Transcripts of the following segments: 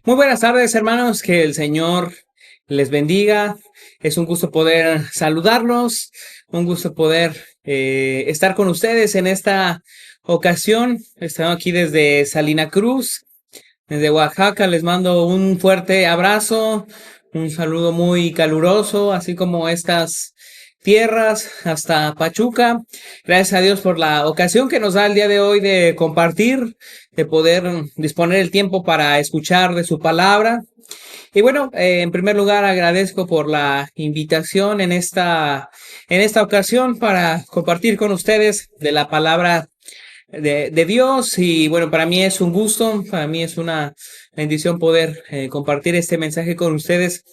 Muy buenas tardes, hermanos. Que el Señor les bendiga. Es un gusto poder saludarlos, un gusto poder estar con ustedes en esta ocasión. Estamos aquí desde Salina Cruz, desde Oaxaca. Les mando un fuerte abrazo, un saludo muy caluroso, así como estas tierras hasta Pachuca. Gracias a Dios por la ocasión que nos da el día de hoy de compartir, de poder disponer el tiempo para escuchar de su palabra. Y bueno, en primer lugar agradezco por la invitación en esta ocasión para compartir con ustedes de la palabra de Dios. Y bueno, para mí es un gusto, para mí es una bendición poder compartir este mensaje con ustedes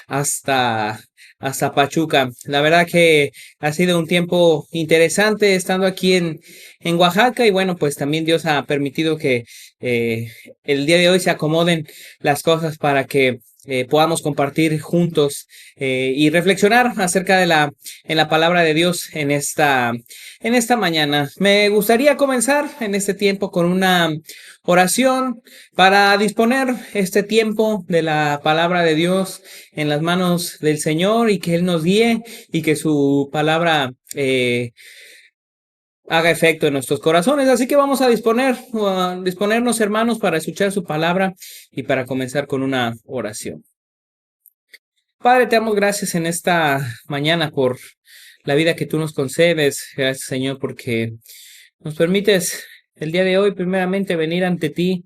hasta, hasta Pachuca. La verdad que ha sido un tiempo interesante estando aquí en Oaxaca, y bueno, pues también Dios ha permitido que eh, el día de hoy se acomoden las cosas para que podamos compartir juntos y reflexionar acerca de en la palabra de Dios en esta mañana. Me gustaría comenzar en este tiempo con una oración para disponer este tiempo de la palabra de Dios en las manos del Señor, y que Él nos guíe y que su palabra haga efecto en nuestros corazones. Así que vamos a disponernos, hermanos, para escuchar su palabra y para comenzar con una oración. Padre, te damos gracias en esta mañana por la vida que tú nos concedes. Gracias, Señor, porque nos permites el día de hoy primeramente venir ante ti.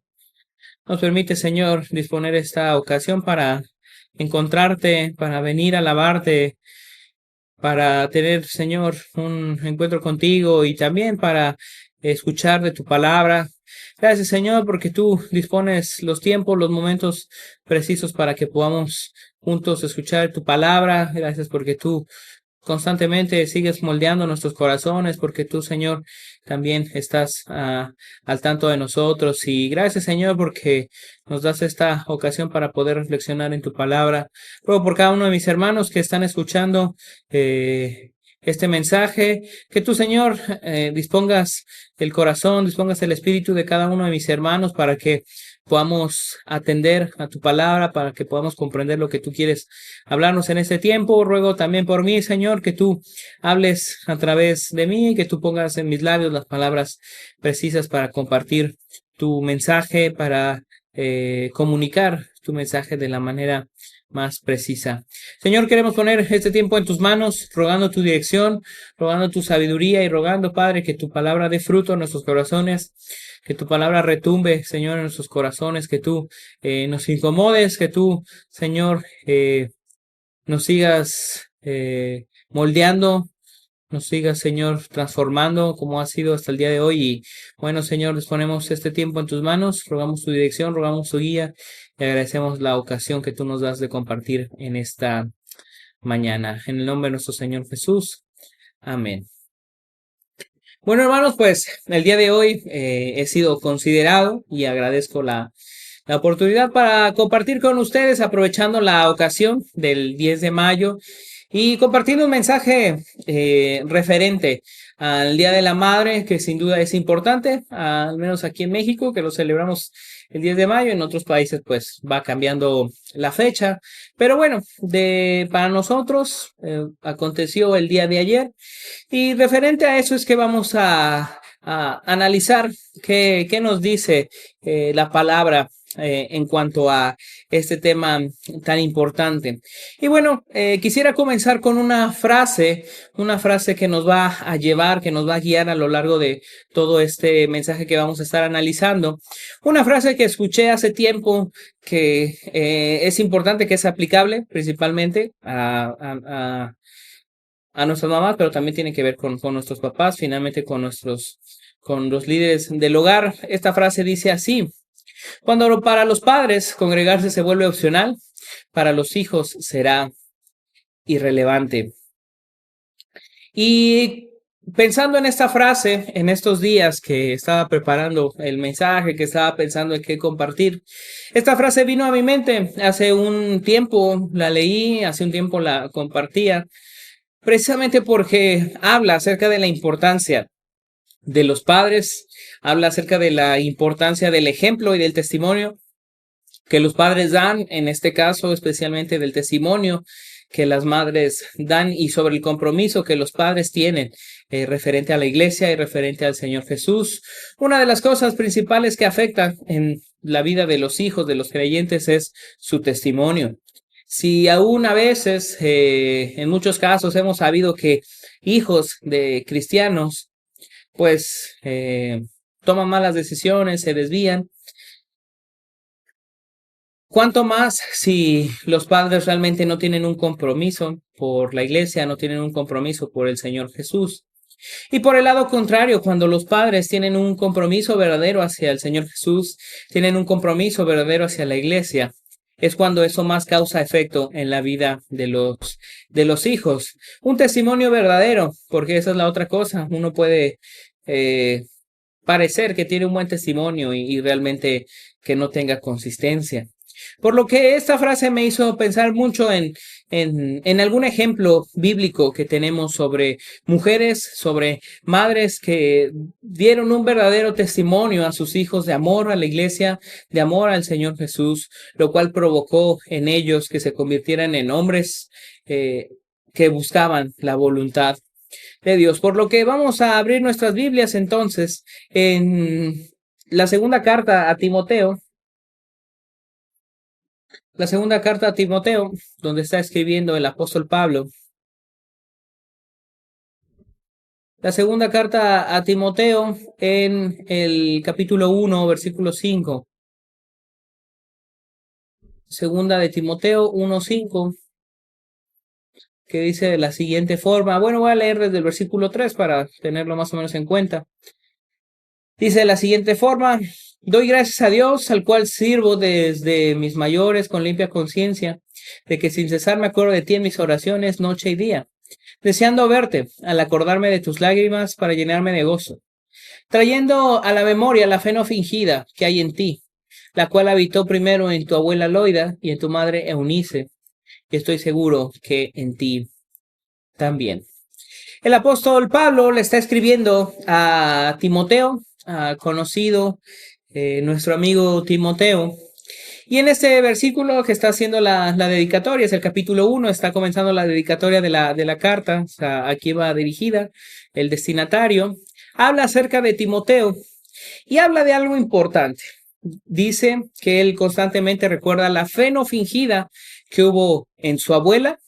Nos permite, Señor, disponer esta ocasión para encontrarte, para venir a alabarte, para tener, Señor, un encuentro contigo y también para escuchar de tu palabra. Gracias, Señor, porque tú dispones los tiempos, los momentos precisos para que podamos juntos escuchar tu palabra. Gracias porque tú constantemente sigues moldeando nuestros corazones, porque tú, Señor, también estás al tanto de nosotros. Y gracias, Señor, porque nos das esta ocasión para poder reflexionar en tu palabra. Ruego por cada uno de mis hermanos que están escuchando este mensaje, que tú, Señor, dispongas el corazón, dispongas el espíritu de cada uno de mis hermanos para que podamos atender a tu palabra, para que podamos comprender lo que tú quieres hablarnos en este tiempo. Ruego también por mí, Señor, que tú hables a través de mí, que tú pongas en mis labios las palabras precisas para compartir tu mensaje, para comunicar tu mensaje de la manera más precisa. Señor, queremos poner este tiempo en tus manos, rogando tu dirección, rogando tu sabiduría y rogando, Padre, que tu palabra dé fruto en nuestros corazones, que tu palabra retumbe, Señor, en nuestros corazones, que tú nos incomodes, que tú, Señor, nos sigas moldeando, nos sigas, Señor, transformando como ha sido hasta el día de hoy. Y bueno, Señor, les ponemos este tiempo en tus manos, rogamos tu dirección, rogamos tu guía y agradecemos la ocasión que tú nos das de compartir en esta mañana. En el nombre de nuestro Señor Jesús. Amén. Bueno, hermanos, pues el día de hoy he sido considerado y agradezco la oportunidad para compartir con ustedes, aprovechando la ocasión del 10 de mayo y compartiendo un mensaje referente al Día de la Madre, que sin duda es importante, al menos aquí en México, que lo celebramos el 10 de mayo. En otros países pues va cambiando la fecha, pero bueno, para nosotros aconteció el día de ayer, y referente a eso es que vamos a analizar qué nos dice la palabra en cuanto a este tema tan importante. Y bueno, quisiera comenzar con una frase que nos va a llevar, que nos va a guiar a lo largo de todo este mensaje que vamos a estar analizando. Una frase que escuché hace tiempo, que es importante, que es aplicable principalmente a nuestras mamás, pero también tiene que ver con nuestros papás, finalmente con los líderes del hogar. Esta frase dice así: cuando para los padres congregarse se vuelve opcional, para los hijos será irrelevante. Y pensando en esta frase, en estos días que estaba preparando el mensaje, que estaba pensando en qué compartir, esta frase vino a mi mente. Hace un tiempo la leí, hace un tiempo la compartía, precisamente porque habla acerca de la importancia de los padres, habla acerca de la importancia del ejemplo y del testimonio que los padres dan, en este caso especialmente del testimonio que las madres dan y sobre el compromiso que los padres tienen referente a la iglesia y referente al Señor Jesús. Una de las cosas principales que afectan en la vida de los hijos, de los creyentes, es su testimonio. Si aún a veces, en muchos casos, hemos sabido que hijos de cristianos, pues, toman malas decisiones, se desvían, ¿cuánto más si los padres realmente no tienen un compromiso por la iglesia, no tienen un compromiso por el Señor Jesús? Y por el lado contrario, cuando los padres tienen un compromiso verdadero hacia el Señor Jesús, tienen un compromiso verdadero hacia la iglesia, es cuando eso más causa efecto en la vida de los hijos. Un testimonio verdadero, porque esa es la otra cosa. Uno puede parecer que tiene un buen testimonio y realmente que no tenga consistencia. Por lo que esta frase me hizo pensar mucho en algún ejemplo bíblico que tenemos sobre mujeres, sobre madres que dieron un verdadero testimonio a sus hijos de amor a la iglesia, de amor al Señor Jesús, lo cual provocó en ellos que se convirtieran en hombres que buscaban la voluntad de Dios. Por lo que vamos a abrir nuestras Biblias entonces en la segunda carta a Timoteo. La segunda carta a Timoteo, donde está escribiendo el apóstol Pablo. La segunda carta a Timoteo en el capítulo 1, versículo 5. Segunda de Timoteo 1:5, que dice de la siguiente forma. Bueno, voy a leer desde el versículo 3 para tenerlo más o menos en cuenta. Dice de la siguiente forma: doy gracias a Dios, al cual sirvo desde mis mayores con limpia conciencia, de que sin cesar me acuerdo de ti en mis oraciones noche y día, deseando verte, al acordarme de tus lágrimas para llenarme de gozo, trayendo a la memoria la fe no fingida que hay en ti, la cual habitó primero en tu abuela Loida y en tu madre Eunice, y estoy seguro que en ti también. El apóstol Pablo le está escribiendo a Timoteo, conocido nuestro amigo Timoteo. Y en este versículo que está haciendo la dedicatoria, es el capítulo 1, está comenzando la dedicatoria de la carta, o sea, aquí va dirigida, el destinatario, habla acerca de Timoteo y habla de algo importante. Dice que él constantemente recuerda la fe no fingida que hubo en su abuela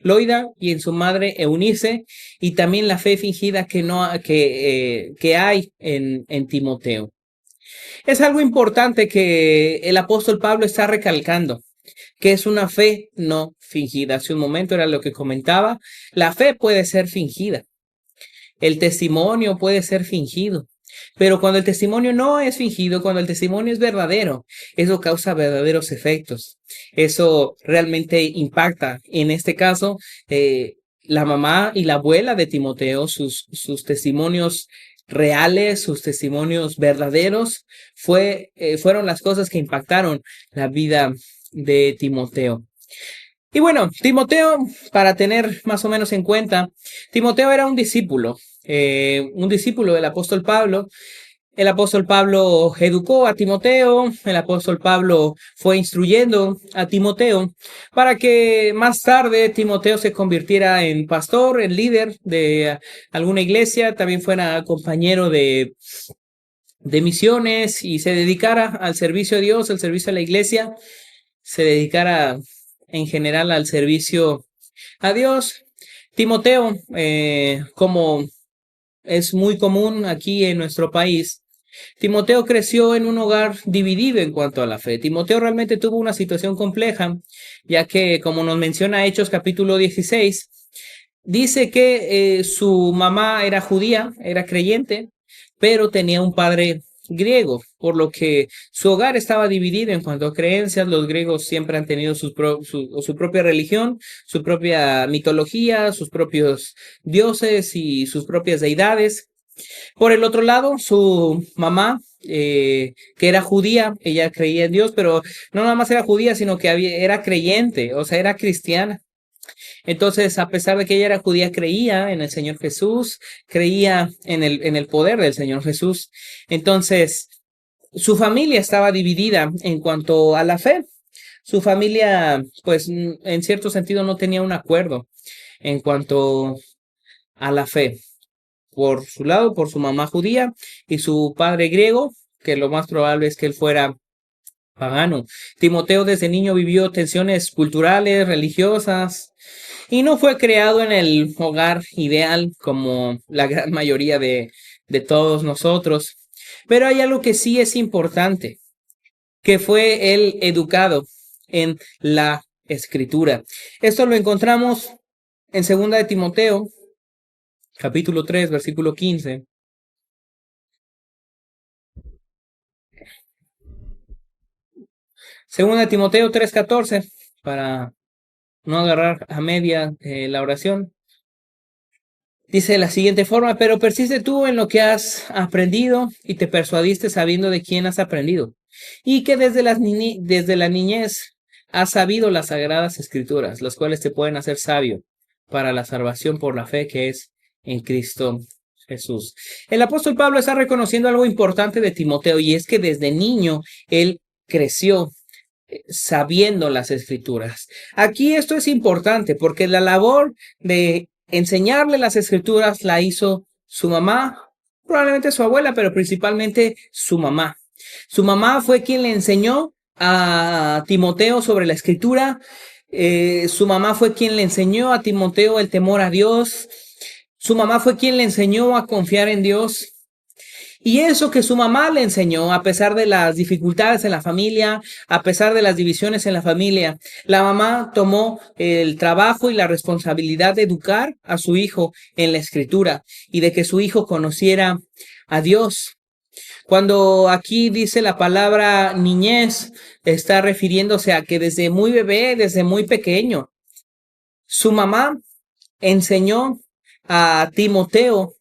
Loida y en su madre Eunice, y también la fe fingida que hay en Timoteo. Es algo importante que el apóstol Pablo está recalcando, que es una fe no fingida. Hace un momento era lo que comentaba. La fe puede ser fingida. El testimonio puede ser fingido. Pero cuando el testimonio no es fingido, cuando el testimonio es verdadero, eso causa verdaderos efectos. Eso realmente impacta. En este caso, la mamá y la abuela de Timoteo, sus testimonios reales, sus testimonios verdaderos, fueron las cosas que impactaron la vida de Timoteo. Y bueno, Timoteo, para tener más o menos en cuenta, Timoteo era un discípulo del apóstol Pablo. El apóstol Pablo educó a Timoteo, el apóstol Pablo fue instruyendo a Timoteo para que más tarde Timoteo se convirtiera en pastor, en líder de alguna iglesia, también fuera compañero de misiones y se dedicara al servicio a Dios, al servicio a la iglesia, se dedicara en general al servicio a Dios. Timoteo, como es muy común aquí en nuestro país, Timoteo creció en un hogar dividido en cuanto a la fe. Timoteo realmente tuvo una situación compleja, ya que, como nos menciona Hechos capítulo 16, dice que su mamá era judía, era creyente, pero tenía un padre griego, por lo que su hogar estaba dividido en cuanto a creencias. Los griegos siempre han tenido su propia religión, su propia mitología, sus propios dioses y sus propias deidades. Por el otro lado, su mamá, que era judía, ella creía en Dios, pero no nada más era judía, sino que era creyente, o sea, era cristiana. Entonces, a pesar de que ella era judía, creía en el Señor Jesús, creía en el poder del Señor Jesús. Entonces, su familia estaba dividida en cuanto a la fe. Su familia, pues, en cierto sentido no tenía un acuerdo en cuanto a la fe. Por su lado, por su mamá judía y su padre griego, que lo más probable es que él fuera pagano. Timoteo desde niño vivió tensiones culturales, religiosas, y no fue creado en el hogar ideal como la gran mayoría de todos nosotros. Pero hay algo que sí es importante, que fue él educado en la escritura. Esto lo encontramos en 2 de Timoteo, capítulo 3, versículo 15. Segunda de Timoteo 3:14, para no agarrar a media la oración. Dice de la siguiente forma: pero persiste tú en lo que has aprendido y te persuadiste sabiendo de quién has aprendido, y que desde la niñez has sabido las sagradas escrituras, las cuales te pueden hacer sabio para la salvación por la fe que es en Cristo Jesús. El apóstol Pablo está reconociendo algo importante de Timoteo, y es que desde niño él creció sabiendo las escrituras. Aquí esto es importante porque la labor de enseñarle las escrituras la hizo su mamá, probablemente su abuela, pero principalmente su mamá. Su mamá fue quien le enseñó a Timoteo sobre la escritura. Su mamá fue quien le enseñó a Timoteo el temor a Dios. Su mamá fue quien le enseñó a confiar en Dios. Y eso que su mamá le enseñó, a pesar de las dificultades en la familia, a pesar de las divisiones en la familia, la mamá tomó el trabajo y la responsabilidad de educar a su hijo en la escritura y de que su hijo conociera a Dios. Cuando aquí dice la palabra niñez, está refiriéndose a que desde muy bebé, desde muy pequeño, su mamá enseñó a Timoteo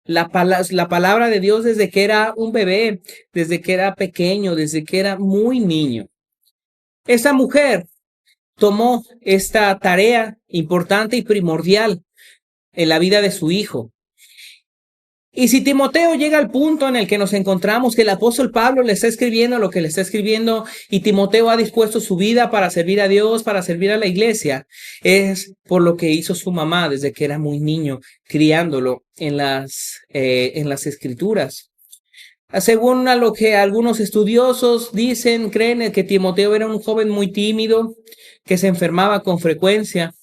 la palabra de Dios desde que era un bebé, desde que era pequeño, desde que era muy niño. Esta mujer tomó esta tarea importante y primordial en la vida de su hijo. Y si Timoteo llega al punto en el que nos encontramos, que el apóstol Pablo le está escribiendo lo que le está escribiendo, y Timoteo ha dispuesto su vida para servir a Dios, para servir a la iglesia, es por lo que hizo su mamá desde que era muy niño, criándolo en las escrituras. Según a lo que algunos estudiosos dicen, creen que Timoteo era un joven muy tímido, que se enfermaba con frecuencia,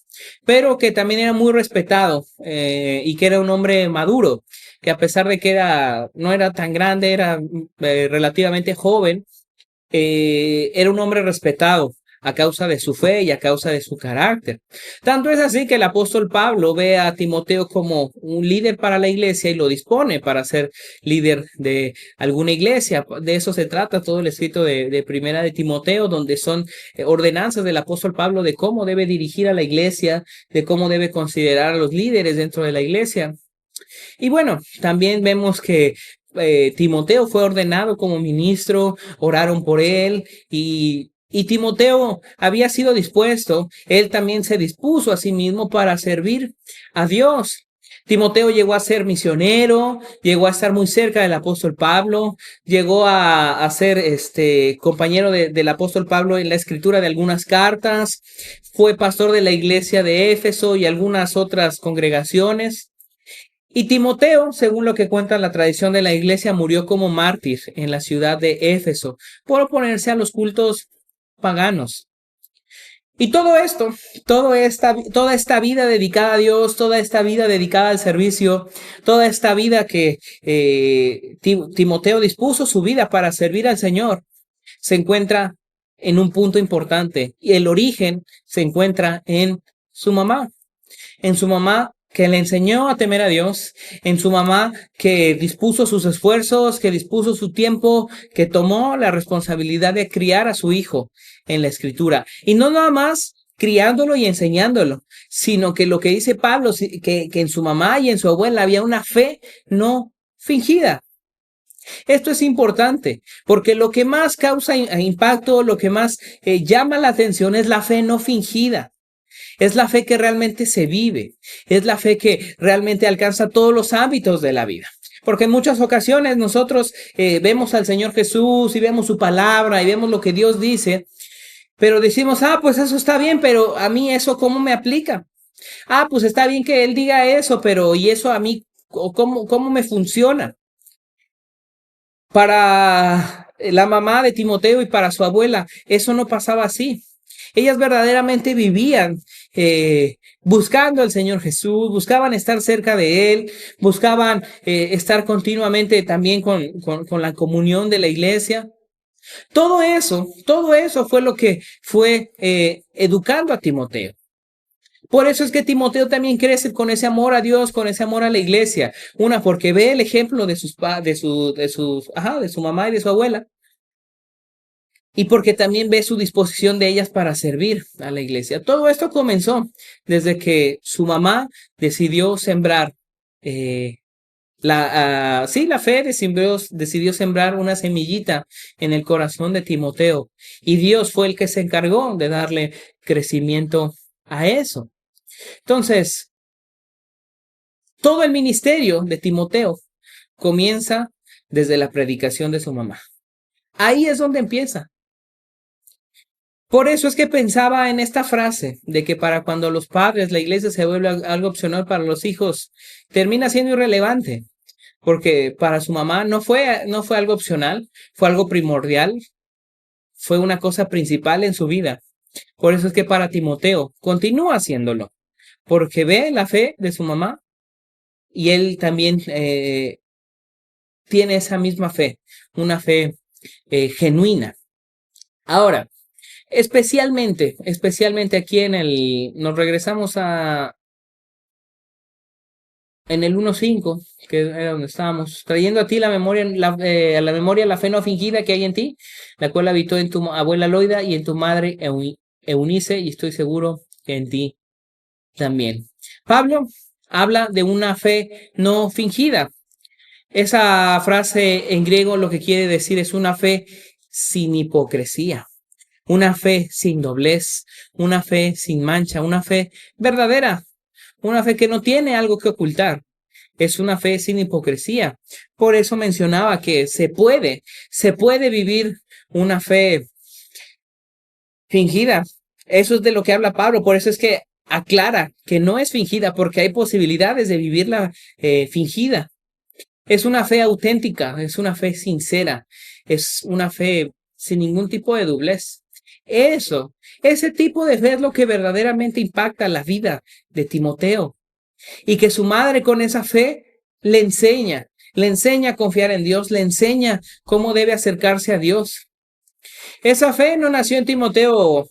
pero que también era muy respetado y que era un hombre maduro, que a pesar de que no era tan grande, era relativamente joven, era un hombre respetado a causa de su fe y a causa de su carácter. Tanto es así que el apóstol Pablo ve a Timoteo como un líder para la iglesia y lo dispone para ser líder de alguna iglesia. De eso se trata todo el escrito de Primera de Timoteo, donde son ordenanzas del apóstol Pablo de cómo debe dirigir a la iglesia, de cómo debe considerar a los líderes dentro de la iglesia. Y bueno, también vemos que Timoteo fue ordenado como ministro, oraron por él y Timoteo había sido dispuesto, él también se dispuso a sí mismo para servir a Dios. Timoteo llegó a ser misionero, llegó a estar muy cerca del apóstol Pablo, llegó a ser compañero del apóstol Pablo en la escritura de algunas cartas, fue pastor de la iglesia de Éfeso y algunas otras congregaciones. Y Timoteo, según lo que cuenta la tradición de la iglesia, murió como mártir en la ciudad de Éfeso por oponerse a los cultos paganos. Y todo esto, toda esta vida dedicada a Dios, toda esta vida dedicada al servicio, toda esta vida que Timoteo dispuso su vida para servir al Señor, se encuentra en un punto importante. Y el origen se encuentra en su mamá. En su mamá que le enseñó a temer a Dios, en su mamá que dispuso sus esfuerzos, que dispuso su tiempo, que tomó la responsabilidad de criar a su hijo en la escritura. Y no nada más criándolo y enseñándolo, sino que lo que dice Pablo, que en su mamá y en su abuela había una fe no fingida. Esto es importante porque lo que más causa impacto, lo que más llama la atención es la fe no fingida. Es la fe que realmente se vive, es la fe que realmente alcanza todos los ámbitos de la vida. Porque en muchas ocasiones nosotros vemos al Señor Jesús y vemos su palabra y vemos lo que Dios dice, pero decimos, pues eso está bien, pero a mí eso ¿cómo me aplica? Pues está bien que Él diga eso, pero ¿y eso a mí cómo me funciona? Para la mamá de Timoteo y para su abuela, eso no pasaba así. Ellas verdaderamente vivían buscando al Señor Jesús, buscaban estar cerca de Él, buscaban estar continuamente también con la comunión de la iglesia. Todo eso fue lo que fue educando a Timoteo. Por eso es que Timoteo también crece con ese amor a Dios, con ese amor a la iglesia. Una, porque ve el ejemplo de de su mamá y de su abuela. Y porque también ve su disposición de ellas para servir a la iglesia. Todo esto comenzó desde que su mamá decidió sembrar, la fe decidió sembrar una semillita en el corazón de Timoteo. Y Dios fue el que se encargó de darle crecimiento a eso. Entonces, todo el ministerio de Timoteo comienza desde la predicación de su mamá. Ahí es donde empieza. Por eso es que pensaba en esta frase de que para cuando los padres, la iglesia se vuelve algo opcional para los hijos, termina siendo irrelevante, porque para su mamá no fue algo opcional, fue algo primordial, fue una cosa principal en su vida. Por eso es que para Timoteo continúa haciéndolo, porque ve la fe de su mamá y él también tiene esa misma fe, una fe genuina. Ahora, especialmente aquí nos regresamos en el 1:5, que era donde estábamos, trayendo a ti a la memoria la fe no fingida que hay en ti, la cual habitó en tu abuela Loida y en tu madre Eunice, y estoy seguro que en ti también. Pablo habla de una fe no fingida. Esa frase en griego lo que quiere decir es una fe sin hipocresía, una fe sin doblez, una fe sin mancha, una fe verdadera, una fe que no tiene algo que ocultar. Es una fe sin hipocresía. Por eso mencionaba que se puede vivir una fe fingida. Eso es de lo que habla Pablo. Por eso es que aclara que no es fingida, porque hay posibilidades de vivirla fingida. Es una fe auténtica, es una fe sincera, es una fe sin ningún tipo de doblez. Ese tipo de fe es lo que verdaderamente impacta la vida de Timoteo. Y que su madre con esa fe le enseña a confiar en Dios, le enseña cómo debe acercarse a Dios. Esa fe no nació en Timoteo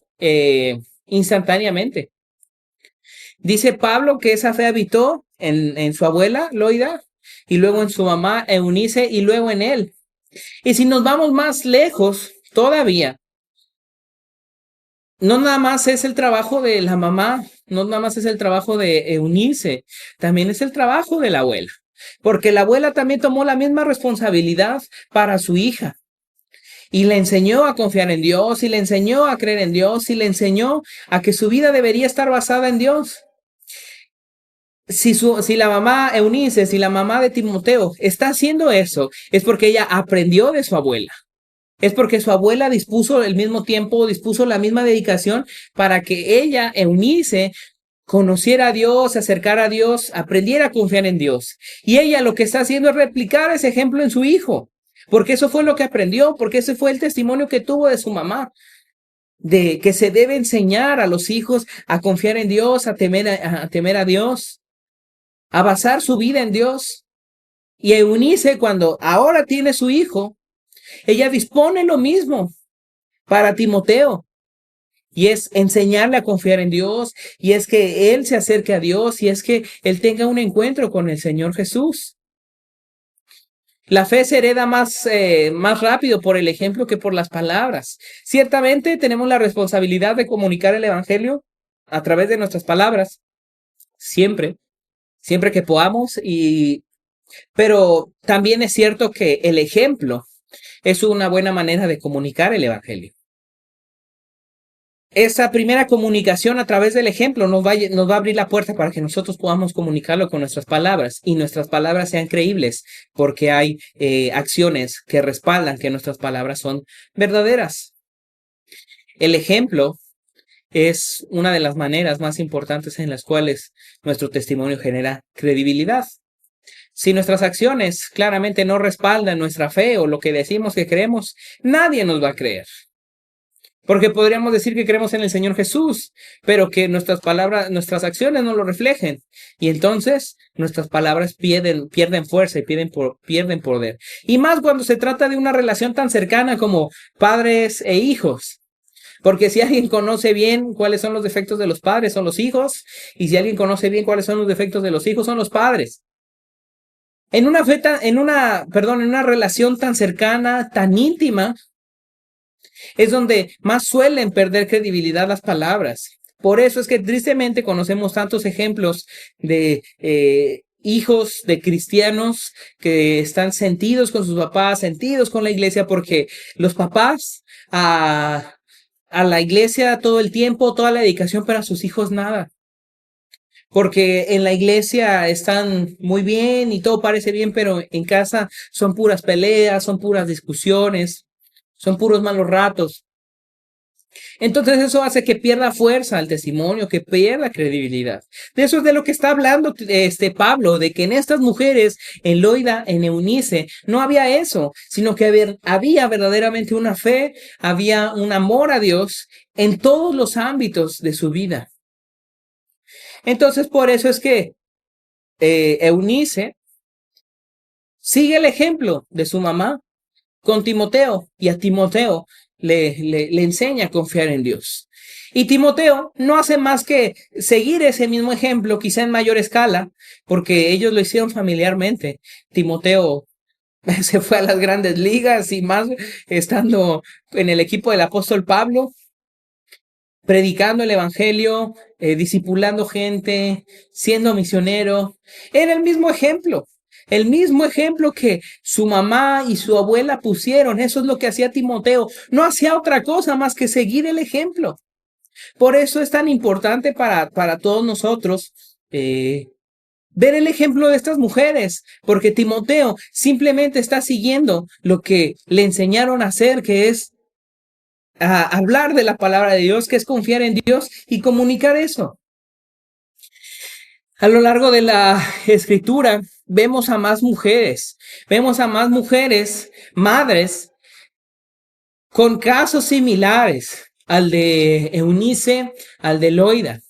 instantáneamente. Dice Pablo que esa fe habitó en su abuela Loida, y luego en su mamá Eunice, y luego en él. Y si nos vamos más lejos todavía, no nada más es el trabajo de la mamá, no nada más es el trabajo de Eunice, también es el trabajo de la abuela, porque la abuela también tomó la misma responsabilidad para su hija. Y le enseñó a confiar en Dios, y le enseñó a creer en Dios, y le enseñó a que su vida debería estar basada en Dios. Si la mamá Eunice, si la mamá de Timoteo está haciendo eso, es porque ella aprendió de su abuela. Es porque su abuela dispuso el mismo tiempo, dispuso la misma dedicación para que ella, Eunice, conociera a Dios, se acercara a Dios, aprendiera a confiar en Dios. Y ella lo que está haciendo es replicar ese ejemplo en su hijo, porque eso fue lo que aprendió, porque ese fue el testimonio que tuvo de su mamá, de que se debe enseñar a los hijos a confiar en Dios, a temer a Dios, a basar su vida en Dios. Y Eunice, cuando ahora tiene su hijo, ella dispone lo mismo para Timoteo. Y es enseñarle a confiar en Dios, y es que él se acerque a Dios, y es que él tenga un encuentro con el Señor Jesús. La fe se hereda más rápido por el ejemplo que por las palabras. Ciertamente tenemos la responsabilidad de comunicar el Evangelio a través de nuestras palabras, siempre que podamos, pero también es cierto que el ejemplo es una buena manera de comunicar el Evangelio. esa primera comunicación a través del ejemplo nos va a abrir la puerta para que nosotros podamos comunicarlo con nuestras palabras y nuestras palabras sean creíbles, porque hay acciones que respaldan que nuestras palabras son verdaderas. El ejemplo es una de las maneras más importantes en las cuales nuestro testimonio genera credibilidad. Si nuestras acciones claramente no respaldan nuestra fe o lo que decimos que creemos, nadie nos va a creer. Porque podríamos decir que creemos en el Señor Jesús, pero que nuestras palabras, nuestras acciones no lo reflejen. Y entonces nuestras palabras pierden fuerza y pierden poder. Y más cuando se trata de una relación tan cercana como padres e hijos. Porque si alguien conoce bien cuáles son los defectos de los padres, son los hijos. Y si alguien conoce bien cuáles son los defectos de los hijos, son los padres. En una relación tan cercana, tan íntima, es donde más suelen perder credibilidad las palabras. Por eso es que tristemente conocemos tantos ejemplos de hijos de cristianos que están sentidos con sus papás, sentidos con la iglesia, porque los papás a la iglesia todo el tiempo, toda la dedicación, pero a sus hijos nada. Porque en la iglesia están muy bien y todo parece bien, pero en casa son puras peleas, son puras discusiones, son puros malos ratos. Entonces eso hace que pierda fuerza el testimonio, que pierda credibilidad. De eso es de lo que está hablando Pablo, de que en estas mujeres, en Loida, en Eunice, no había eso, sino que había verdaderamente una fe, había un amor a Dios en todos los ámbitos de su vida. Entonces por eso es que Eunice sigue el ejemplo de su mamá con Timoteo, y a Timoteo le enseña a confiar en Dios. Y Timoteo no hace más que seguir ese mismo ejemplo, quizá en mayor escala, porque ellos lo hicieron familiarmente. Timoteo se fue a las grandes ligas y más estando en el equipo del apóstol Pablo, predicando el evangelio, discipulando gente, siendo misionero. Era el mismo ejemplo. El mismo ejemplo que su mamá y su abuela pusieron. Eso es lo que hacía Timoteo. No hacía otra cosa más que seguir el ejemplo. Por eso es tan importante para todos nosotros ver el ejemplo de estas mujeres. Porque Timoteo simplemente está siguiendo lo que le enseñaron a hacer, que es a hablar de la palabra de Dios, que es confiar en Dios y comunicar eso. A lo largo de la escritura vemos a más mujeres, madres, con casos similares al de Eunice, al de Loida.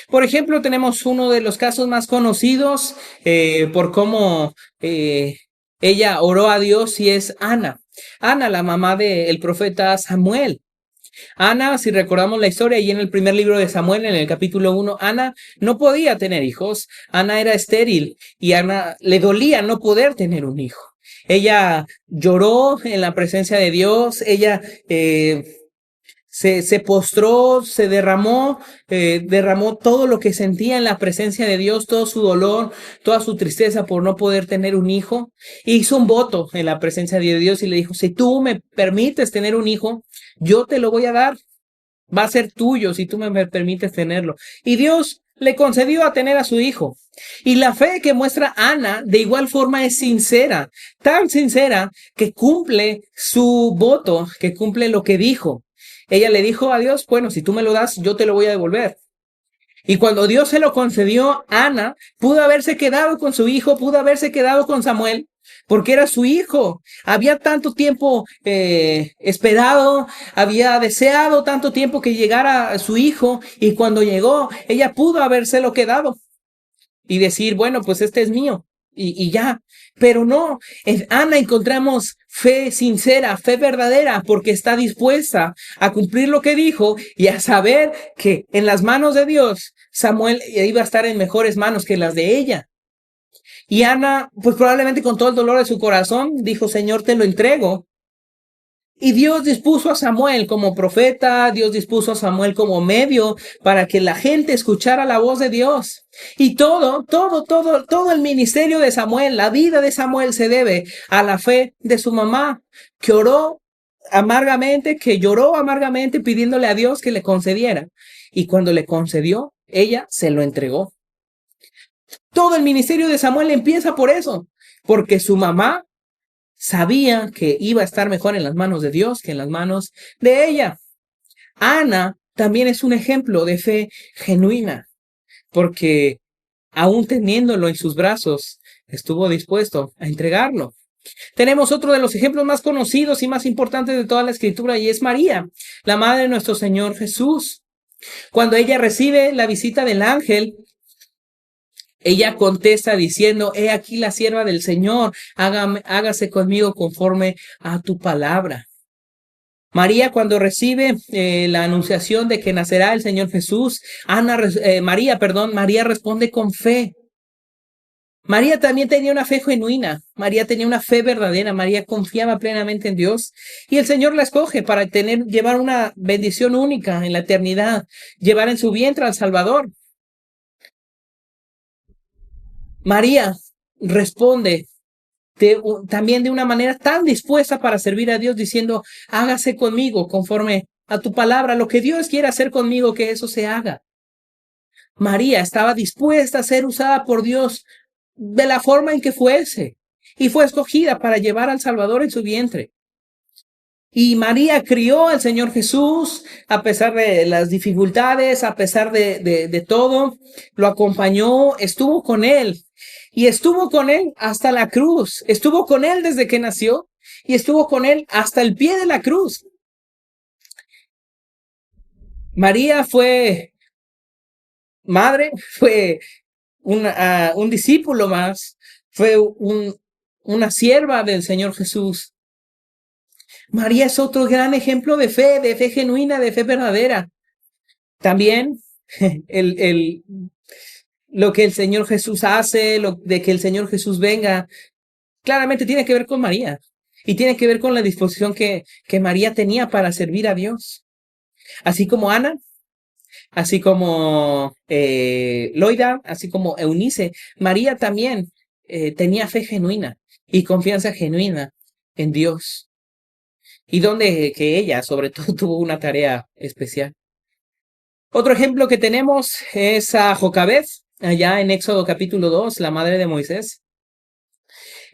Por ejemplo, tenemos uno de los casos más conocidos por cómo ella oró a Dios, y es Ana. Ana, la mamá del profeta Samuel. Ana, si recordamos la historia, y en el primer libro de Samuel, en el capítulo 1, Ana no podía tener hijos. Ana era estéril y Ana le dolía no poder tener un hijo. Ella lloró en la presencia de Dios, ella se postró, se derramó todo lo que sentía en la presencia de Dios, todo su dolor, toda su tristeza por no poder tener un hijo. Hizo un voto en la presencia de Dios y le dijo: si tú me permites tener un hijo, yo te lo voy a dar. Va a ser tuyo si tú me permites tenerlo. Y Dios le concedió a tener a su hijo. Y la fe que muestra Ana de igual forma es sincera, tan sincera que cumple su voto, que cumple lo que dijo. Ella le dijo a Dios: bueno, si tú me lo das, yo te lo voy a devolver. Y cuando Dios se lo concedió, Ana pudo haberse quedado con su hijo, pudo haberse quedado con Samuel, porque era su hijo. Había tanto tiempo esperado, había deseado tanto tiempo que llegara su hijo, y cuando llegó, ella pudo habérselo quedado y decir: bueno, pues este es mío. Y ya, pero no, en Ana encontramos fe sincera, fe verdadera, porque está dispuesta a cumplir lo que dijo y a saber que en las manos de Dios, Samuel iba a estar en mejores manos que las de ella. Y Ana, pues probablemente con todo el dolor de su corazón, dijo: Señor, te lo entrego. Y Dios dispuso a Samuel como profeta, Dios dispuso a Samuel como medio para que la gente escuchara la voz de Dios. Y todo el ministerio de Samuel, la vida de Samuel se debe a la fe de su mamá, que oró amargamente, que lloró amargamente pidiéndole a Dios que le concediera. Y cuando le concedió, ella se lo entregó. Todo el ministerio de Samuel empieza por eso, porque su mamá sabía que iba a estar mejor en las manos de Dios que en las manos de ella. Ana también es un ejemplo de fe genuina, porque aún teniéndolo en sus brazos, estuvo dispuesto a entregarlo. Tenemos otro de los ejemplos más conocidos y más importantes de toda la escritura, y es María, la madre de nuestro Señor Jesús. Cuando ella recibe la visita del ángel, ella contesta diciendo: he aquí la sierva del Señor, hágase conmigo conforme a tu palabra. María, cuando recibe la anunciación de que nacerá el Señor Jesús, María responde con fe. María también tenía una fe genuina, María tenía una fe verdadera, María confiaba plenamente en Dios, y el Señor la escoge para llevar una bendición única en la eternidad, llevar en su vientre al Salvador. María responde también de una manera tan dispuesta para servir a Dios, diciendo: hágase conmigo conforme a tu palabra, lo que Dios quiera hacer conmigo, que eso se haga. María estaba dispuesta a ser usada por Dios de la forma en que fuese, y fue escogida para llevar al Salvador en su vientre. Y María crió al Señor Jesús a pesar de las dificultades, a pesar de todo, lo acompañó, estuvo con él, y estuvo con él hasta la cruz, estuvo con él desde que nació, y estuvo con él hasta el pie de la cruz. María fue madre, fue un discípulo más, fue una sierva del Señor Jesús. María es otro gran ejemplo de fe genuina, de fe verdadera. También lo que el Señor Jesús hace, de que el Señor Jesús venga, claramente tiene que ver con María. Y tiene que ver con la disposición que María tenía para servir a Dios. Así como Ana, así como Loida, así como Eunice, María también tenía fe genuina y confianza genuina en Dios. Y donde que ella, sobre todo, tuvo una tarea especial. Otro ejemplo que tenemos es a Jocabed, allá en Éxodo capítulo 2, la madre de Moisés.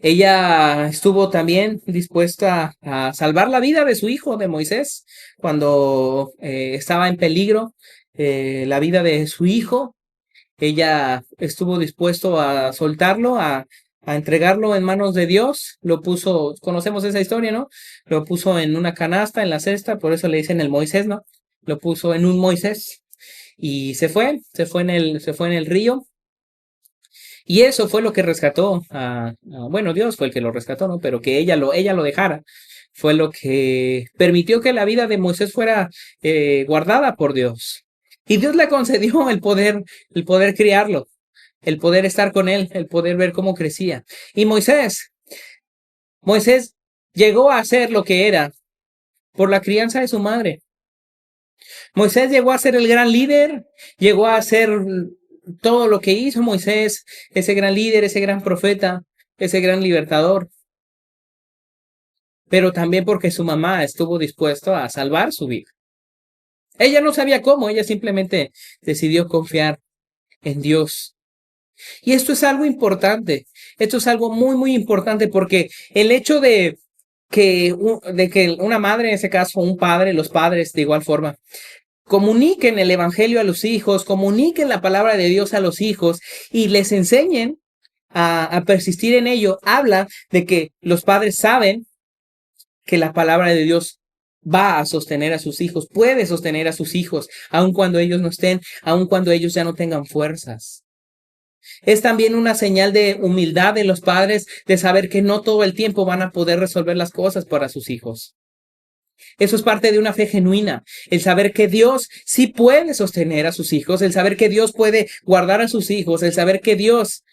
Ella estuvo también dispuesta a salvar la vida de su hijo, de Moisés, cuando estaba en peligro la vida de su hijo. Ella estuvo dispuesto a soltarlo, a entregarlo en manos de Dios. Lo puso, conocemos esa historia, ¿no? Lo puso en una canasta, en la cesta, por eso le dicen el Moisés, ¿no? Lo puso en un Moisés y se fue en el río. Y eso fue lo que rescató bueno, Dios fue el que lo rescató, ¿no? Pero que ella lo dejara. Fue lo que permitió que la vida de Moisés fuera guardada por Dios. Y Dios le concedió el poder criarlo, el poder estar con él, el poder ver cómo crecía. Y Moisés llegó a ser lo que era por la crianza de su madre. Moisés llegó a ser el gran líder, llegó a ser todo lo que hizo Moisés, ese gran líder, ese gran profeta, ese gran libertador. Pero también porque su mamá estuvo dispuesta a salvar su vida. Ella no sabía cómo, ella simplemente decidió confiar en Dios. Y esto es algo importante, esto es algo muy, muy importante, porque el hecho de que una madre, en ese caso un padre, los padres de igual forma, comuniquen el evangelio a los hijos, comuniquen la palabra de Dios a los hijos y les enseñen a persistir en ello, habla de que los padres saben que la palabra de Dios va a sostener a sus hijos, puede sostener a sus hijos, aun cuando ellos no estén, aun cuando ellos ya no tengan fuerzas. Es también una señal de humildad de los padres, de saber que no todo el tiempo van a poder resolver las cosas para sus hijos. Eso es parte de una fe genuina, el saber que Dios sí puede sostener a sus hijos, el saber que Dios puede guardar a sus hijos, el saber que Dios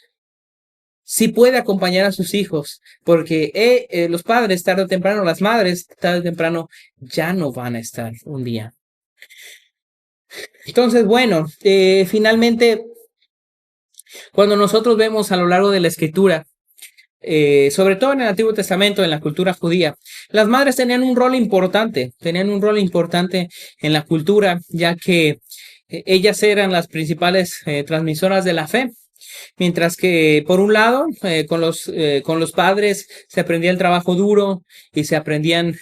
sí puede acompañar a sus hijos, porque los padres tarde o temprano, las madres tarde o temprano ya no van a estar un día. Entonces, bueno, finalmente, cuando nosotros vemos a lo largo de la escritura sobre todo en el Antiguo Testamento, en la cultura judía, las madres tenían un rol importante en la cultura, ya que ellas eran las principales transmisoras de la fe. Mientras que, por un lado, con los padres se aprendía el trabajo duro y se aprendían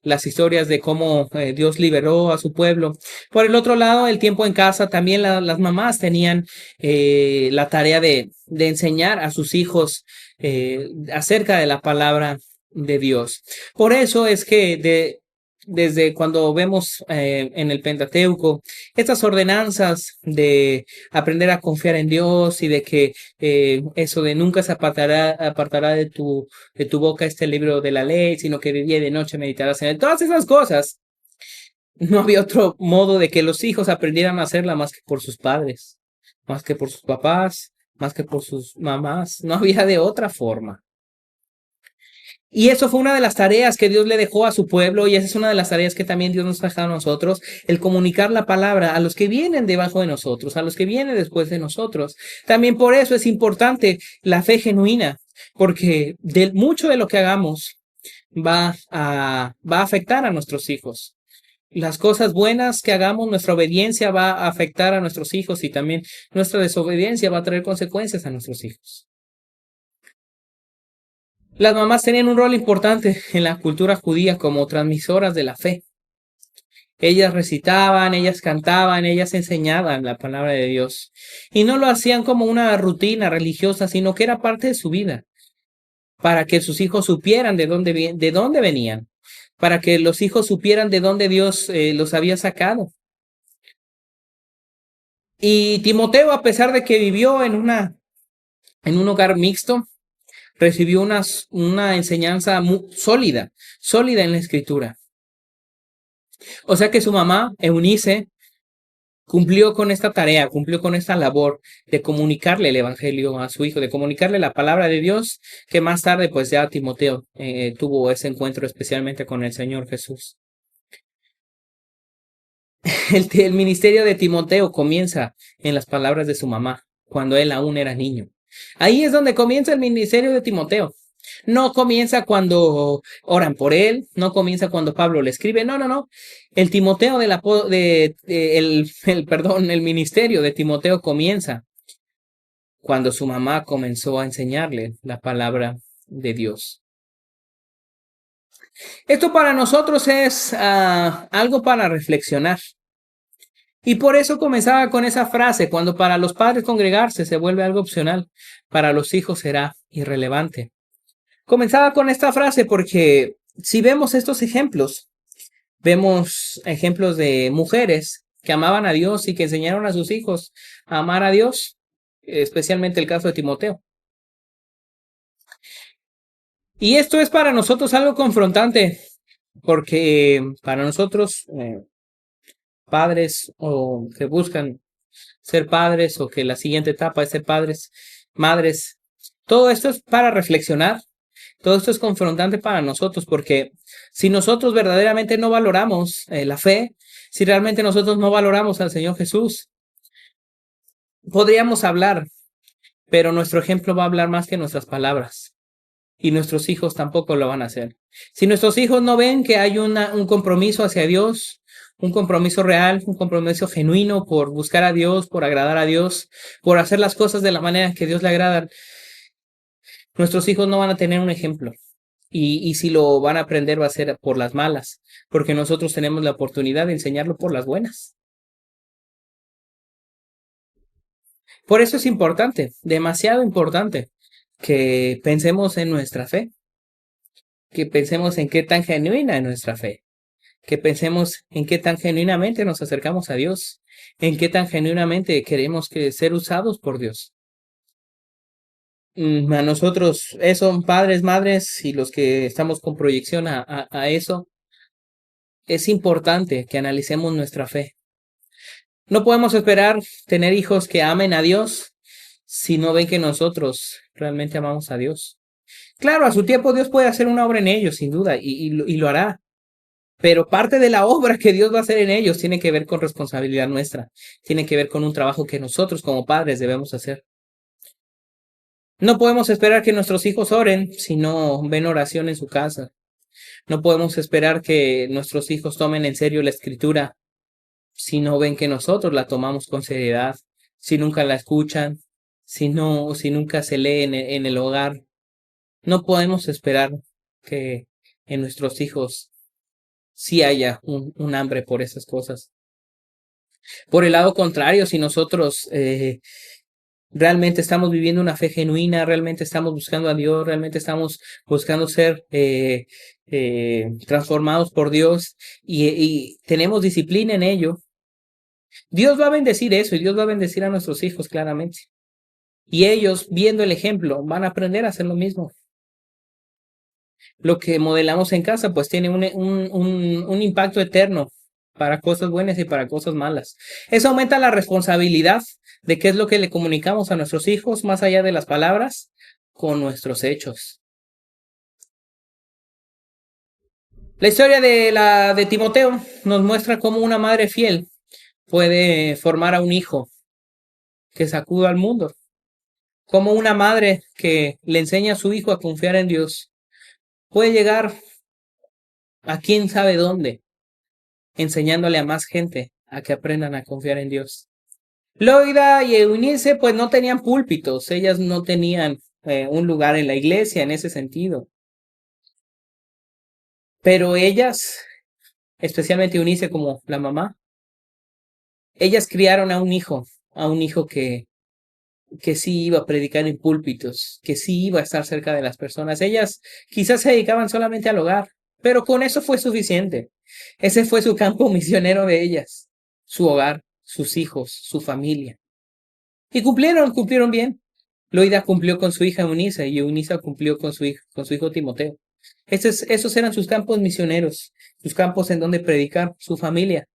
las historias de cómo Dios liberó a su pueblo. Por el otro lado, el tiempo en casa, también las mamás tenían la tarea de enseñar a sus hijos acerca de la palabra de Dios. Por eso es que desde cuando vemos en el Pentateuco estas ordenanzas de aprender a confiar en Dios y de que eso de nunca se apartará de tu boca este libro de la ley, sino que de día y de noche meditarás en él. Todas esas cosas, no había otro modo de que los hijos aprendieran a hacerla más que por sus padres, más que por sus papás, más que por sus mamás. No había de otra forma. Y eso fue una de las tareas que Dios le dejó a su pueblo y esa es una de las tareas que también Dios nos ha dejado a nosotros, el comunicar la palabra a los que vienen debajo de nosotros, a los que vienen después de nosotros. También por eso es importante la fe genuina, porque mucho de lo que hagamos va a afectar a nuestros hijos. Las cosas buenas que hagamos, nuestra obediencia va a afectar a nuestros hijos y también nuestra desobediencia va a traer consecuencias a nuestros hijos. Las mamás tenían un rol importante en la cultura judía como transmisoras de la fe. Ellas recitaban, ellas cantaban, ellas enseñaban la palabra de Dios. Y no lo hacían como una rutina religiosa, sino que era parte de su vida, para que sus hijos supieran de dónde venían, para que los hijos supieran de dónde Dios los había sacado. Y Timoteo, a pesar de que vivió en un hogar mixto, recibió una enseñanza sólida en la escritura. O sea que su mamá, Eunice, cumplió con esta tarea, cumplió con esta labor de comunicarle el evangelio a su hijo, de comunicarle la palabra de Dios, que más tarde pues ya Timoteo tuvo ese encuentro especialmente con el Señor Jesús. El ministerio de Timoteo comienza en las palabras de su mamá, cuando él aún era niño. Ahí es donde comienza el ministerio de Timoteo. No comienza cuando oran por él, no comienza cuando Pablo le escribe, no. El Timoteo el ministerio de Timoteo comienza cuando su mamá comenzó a enseñarle la palabra de Dios. Esto para nosotros es algo para reflexionar. Y por eso comenzaba con esa frase, cuando para los padres congregarse se vuelve algo opcional, para los hijos será irrelevante. Comenzaba con esta frase porque si vemos estos ejemplos, vemos ejemplos de mujeres que amaban a Dios y que enseñaron a sus hijos a amar a Dios, especialmente el caso de Timoteo. Y esto es para nosotros algo confrontante, porque para nosotros, padres o que buscan ser padres o que la siguiente etapa es ser padres, madres, todo esto es para reflexionar. Todo esto es confrontante para nosotros porque si nosotros verdaderamente no valoramos la fe, si realmente nosotros no valoramos al Señor Jesús, podríamos hablar, pero nuestro ejemplo va a hablar más que nuestras palabras y nuestros hijos tampoco lo van a hacer. Si nuestros hijos no ven que hay un compromiso hacia Dios, un compromiso real, un compromiso genuino por buscar a Dios, por agradar a Dios, por hacer las cosas de la manera que Dios le agrada, nuestros hijos no van a tener un ejemplo. Y si lo van a aprender va a ser por las malas, porque nosotros tenemos la oportunidad de enseñarlo por las buenas. Por eso es importante, demasiado importante, que pensemos en nuestra fe, que pensemos en qué tan genuina es nuestra fe, que pensemos en qué tan genuinamente nos acercamos a Dios, en qué tan genuinamente queremos ser usados por Dios. A nosotros, eso, padres, madres y los que estamos con proyección a eso, es importante que analicemos nuestra fe. No podemos esperar tener hijos que amen a Dios si no ven que nosotros realmente amamos a Dios. Claro, a su tiempo Dios puede hacer una obra en ellos, sin duda, y lo hará. Pero parte de la obra que Dios va a hacer en ellos tiene que ver con responsabilidad nuestra, tiene que ver con un trabajo que nosotros como padres debemos hacer. No podemos esperar que nuestros hijos oren si no ven oración en su casa. No podemos esperar que nuestros hijos tomen en serio la escritura si no ven que nosotros la tomamos con seriedad, si nunca la escuchan, si nunca se lee en el hogar. No podemos esperar que en nuestros hijos sí haya un hambre por esas cosas. Por el lado contrario, si nosotros realmente estamos viviendo una fe genuina, realmente estamos buscando a Dios, realmente estamos buscando ser transformados por Dios y tenemos disciplina en ello, Dios va a bendecir eso y Dios va a bendecir a nuestros hijos claramente. Y ellos, viendo el ejemplo, van a aprender a hacer lo mismo. Lo que modelamos en casa, pues tiene un impacto eterno para cosas buenas y para cosas malas. Eso aumenta la responsabilidad de qué es lo que le comunicamos a nuestros hijos, más allá de las palabras, con nuestros hechos. La historia de Timoteo nos muestra cómo una madre fiel puede formar a un hijo que sacuda al mundo. Cómo una madre que le enseña a su hijo a confiar en Dios puede llegar a quién sabe dónde, enseñándole a más gente a que aprendan a confiar en Dios. Loida y Eunice pues no tenían púlpitos, ellas no tenían un lugar en la iglesia en ese sentido. Pero ellas, especialmente Eunice como la mamá, ellas criaron a un hijo que sí iba a predicar en púlpitos, que sí iba a estar cerca de las personas. Ellas quizás se dedicaban solamente al hogar, pero con eso fue suficiente. Ese fue su campo misionero de ellas, su hogar, sus hijos, su familia. Y cumplieron bien. Loida cumplió con su hija Eunice y Eunice cumplió con su hijo Timoteo. Esos eran sus campos misioneros, sus campos en donde predicar, su familia.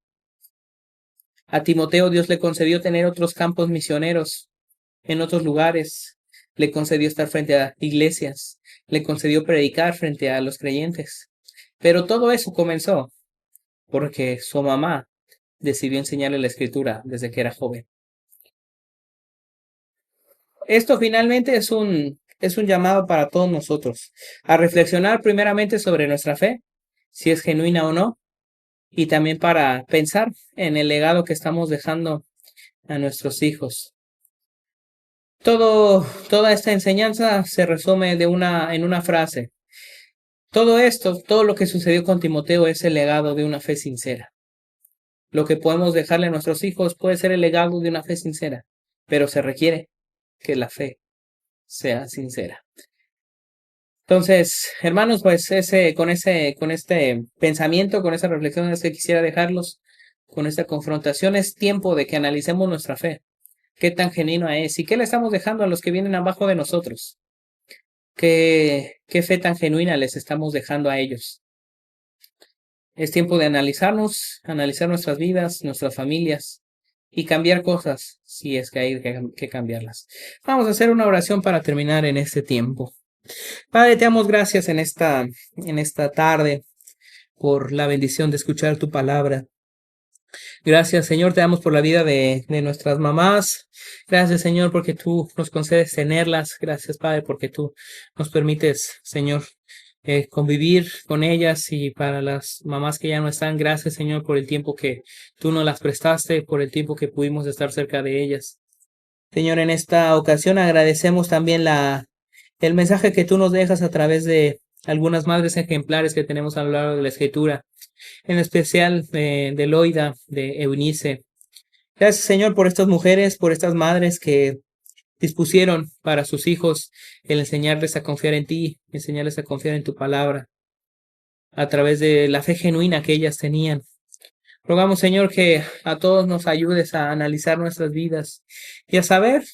A Timoteo Dios le concedió tener otros campos misioneros en otros lugares, le concedió estar frente a iglesias, le concedió predicar frente a los creyentes. Pero todo eso comenzó porque su mamá decidió enseñarle la escritura desde que era joven. Esto finalmente es un llamado para todos nosotros a reflexionar primeramente sobre nuestra fe, si es genuina o no, y también para pensar en el legado que estamos dejando a nuestros hijos. Toda esta enseñanza se resume en una frase. Todo esto, todo lo que sucedió con Timoteo es el legado de una fe sincera. Lo que podemos dejarle a nuestros hijos puede ser el legado de una fe sincera, pero se requiere que la fe sea sincera. Entonces, hermanos, pues con este pensamiento, con esa reflexión es que quisiera dejarlos, con esta confrontación, es tiempo de que analicemos nuestra fe. Qué tan genuina es y qué le estamos dejando a los que vienen abajo de nosotros. Qué fe tan genuina les estamos dejando a ellos. Es tiempo de analizarnos, analizar nuestras vidas, nuestras familias y cambiar cosas si es que hay que cambiarlas. Vamos a hacer una oración para terminar en este tiempo. Padre, te damos gracias en esta tarde por la bendición de escuchar tu palabra. Gracias, Señor, te damos por la vida de nuestras mamás. Gracias, Señor, porque tú nos concedes tenerlas. Gracias, Padre, porque tú nos permites, Señor, convivir con ellas. Y para las mamás que ya no están, gracias, Señor, por el tiempo que tú nos las prestaste, por el tiempo que pudimos estar cerca de ellas. Señor, en esta ocasión agradecemos también el mensaje que tú nos dejas a través de algunas madres ejemplares que tenemos a lo largo de la Escritura, en especial de Loida, de Eunice. Gracias, Señor, por estas mujeres, por estas madres que dispusieron para sus hijos el enseñarles a confiar en ti, enseñarles a confiar en tu palabra, a través de la fe genuina que ellas tenían. Rogamos, Señor, que a todos nos ayudes a analizar nuestras vidas y a saber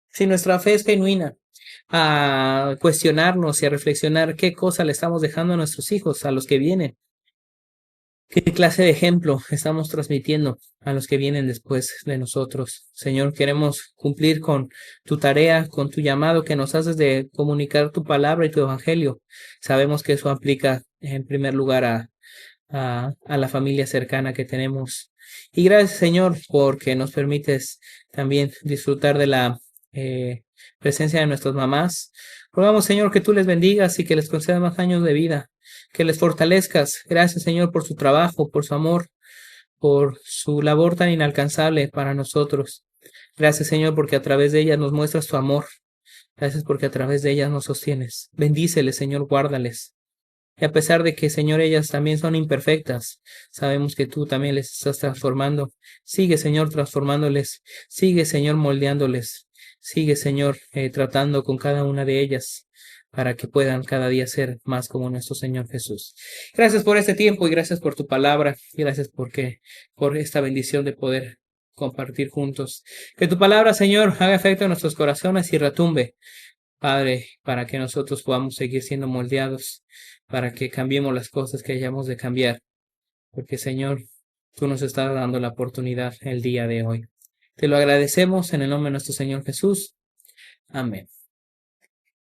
si nuestra fe es genuina, a cuestionarnos y a reflexionar qué cosa le estamos dejando a nuestros hijos, a los que vienen. ¿Qué clase de ejemplo estamos transmitiendo a los que vienen después de nosotros? Señor, queremos cumplir con tu tarea, con tu llamado que nos haces de comunicar tu palabra y tu evangelio. Sabemos que eso aplica en primer lugar a la familia cercana que tenemos. Y gracias, Señor, porque nos permites también disfrutar de presencia de nuestras mamás. Rogamos, Señor, que tú les bendigas y que les concedas más años de vida, que les fortalezcas. Gracias, Señor, por su trabajo, por su amor, por su labor tan inalcanzable para nosotros. Gracias, Señor, porque a través de ellas nos muestras tu amor. Gracias porque a través de ellas nos sostienes. Bendíceles, Señor, guárdales. Y a pesar de que, Señor, ellas también son imperfectas, sabemos que tú también les estás transformando. Sigue, Señor, transformándoles. Sigue, Señor, moldeándoles. Sigue, Señor, tratando con cada una de ellas para que puedan cada día ser más como nuestro Señor Jesús. Gracias por este tiempo y gracias por tu palabra. Y gracias por esta bendición de poder compartir juntos. Que tu palabra, Señor, haga efecto en nuestros corazones y retumbe, Padre, para que nosotros podamos seguir siendo moldeados, para que cambiemos las cosas que hayamos de cambiar, porque Señor, tú nos estás dando la oportunidad el día de hoy. Te lo agradecemos en el nombre de nuestro Señor Jesús. Amén.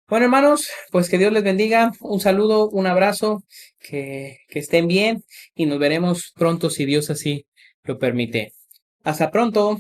Bueno, hermanos, pues que Dios les bendiga. Un saludo, un abrazo, que estén bien y nos veremos pronto si Dios así lo permite. Hasta pronto.